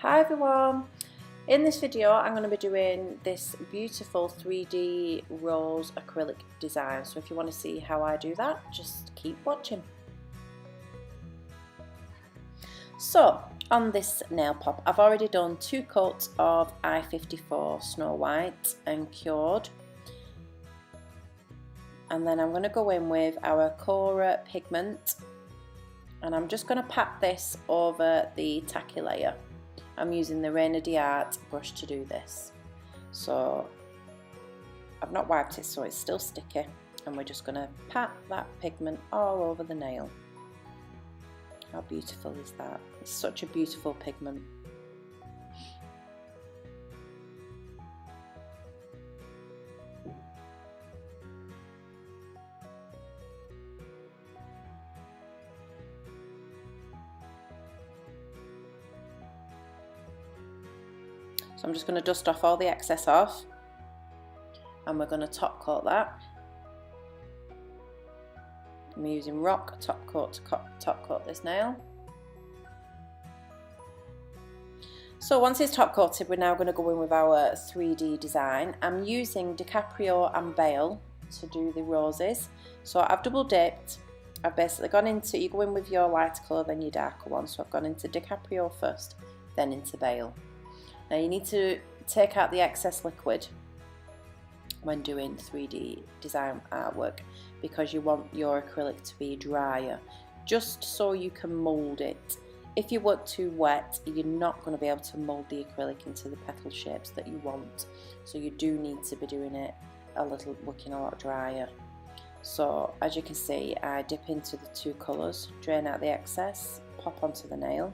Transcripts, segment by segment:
Hi everyone! In this video I'm going to be doing this beautiful 3D rose acrylic design, so if you want to see how I do that, just keep watching. So on this nail pop I've already done 2 coats of I-54 Snow White and cured, and then I'm going to go in with our Corah pigment and I'm just going to pat this over the tacky layer. I'm using the Reina d'Art brush to do this. So I've not wiped it so it's still sticky, and we're just going to pat that pigment all over the nail. How beautiful is that? It's such a beautiful pigment. So I'm just going to dust off all the excess off, and we're going to top coat that. I'm using Rock top coat to top coat this nail. So once it's top coated, we're now going to go in with our 3D design. I'm using Dicaprio and Bale to do the roses. So I've double dipped. I've basically gone into, you go in with your lighter colour then your darker one. So I've gone into Dicaprio first, then into Bale. Now you need to take out the excess liquid when doing 3D design artwork, because you want your acrylic to be drier, just so you can mould it. If you work too wet, you're not going to be able to mould the acrylic into the petal shapes that you want. So you do need to be doing it working a lot drier. So as you can see, I dip into the 2 colours, drain out the excess, pop onto the nail,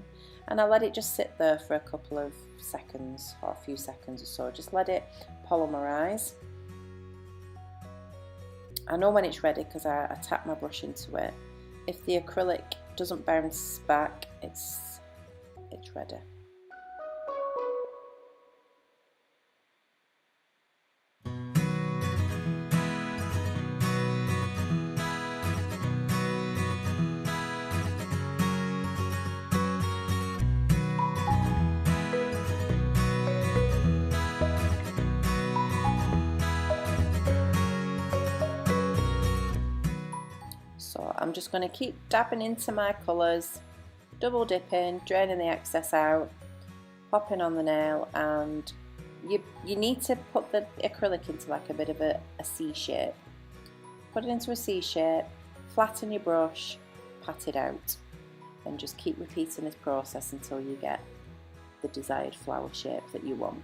and I let it just sit there for a couple of seconds, or a few seconds or so. Just let it polymerise. I know when it's ready because I tap my brush into it. If the acrylic doesn't bounce back, it's ready. So I'm just going to keep dabbing into my colours, double dipping, draining the excess out, popping on the nail, and you need to put the acrylic into like a bit of a C shape. Put it into a C shape, flatten your brush, pat it out, and just keep repeating this process until you get the desired flower shape that you want.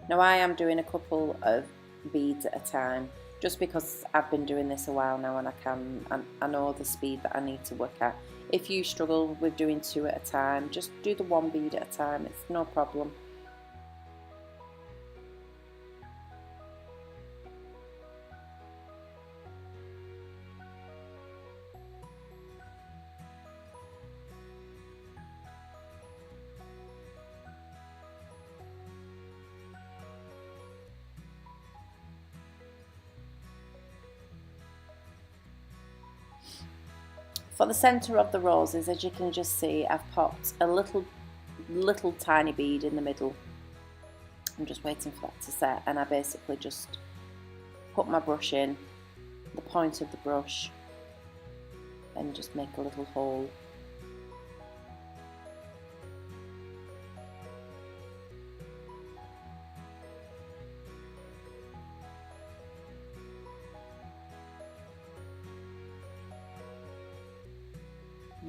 Now I am doing a couple of beads at a time, just because I've been doing this a while now and I know the speed that I need to work at. If you struggle with doing 2 at a time, just do the 1 bead at a time, it's no problem. For the centre of the roses, as you can just see, I've popped a little tiny bead in the middle. I'm just waiting for that to set, and I basically just put my brush in, the point of the brush, and just make a little hole.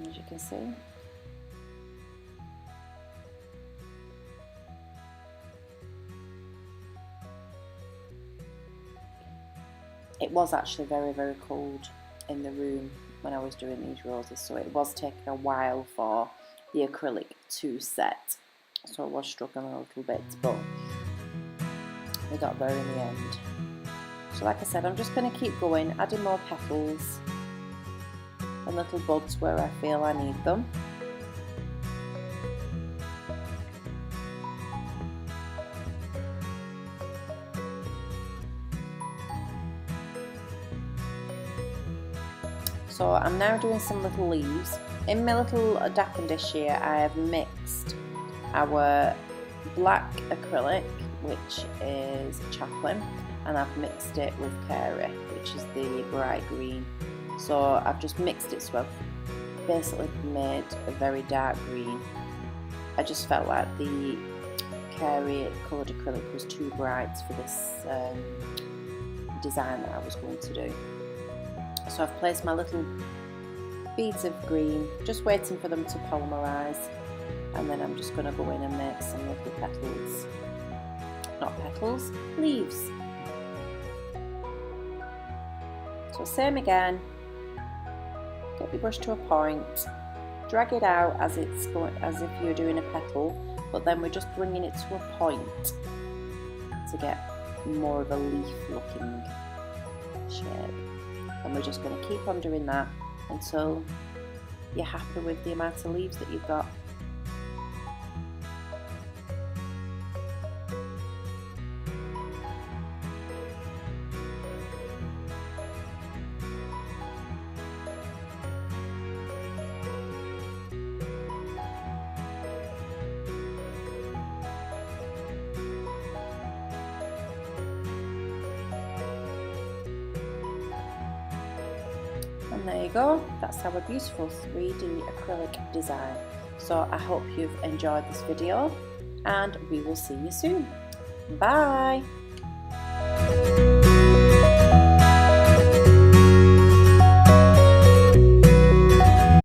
As you can see, it was actually very cold in the room when I was doing these roses, so it was taking a while for the acrylic to set, so I was struggling a little bit, but we got there in the end. So like I said, I'm just going to keep going, adding more petals and little buds where I feel I need them. So I'm now doing some little leaves. In my little dappen dish here I have mixed our black acrylic, which is chaplain, and I've mixed it with Corah, which is the bright green. So I've just mixed it, so I've basically made a very dark green. I just felt like the Corah coloured acrylic was too bright for this design that I was going to do. So I've placed my little beads of green, just waiting for them to polymerise, and then I'm just going to go in and make some little petals. Not petals, leaves. So same again, get your brush to a point, drag it out as it's going, as if you're doing a petal, but then we're just bringing it to a point to get more of a leaf looking shape. And we're just going to keep on doing that until you're happy with the amount of leaves that you've got. And there you go, that's our beautiful 3D acrylic design. So I hope you've enjoyed this video, and we will see you soon. Bye!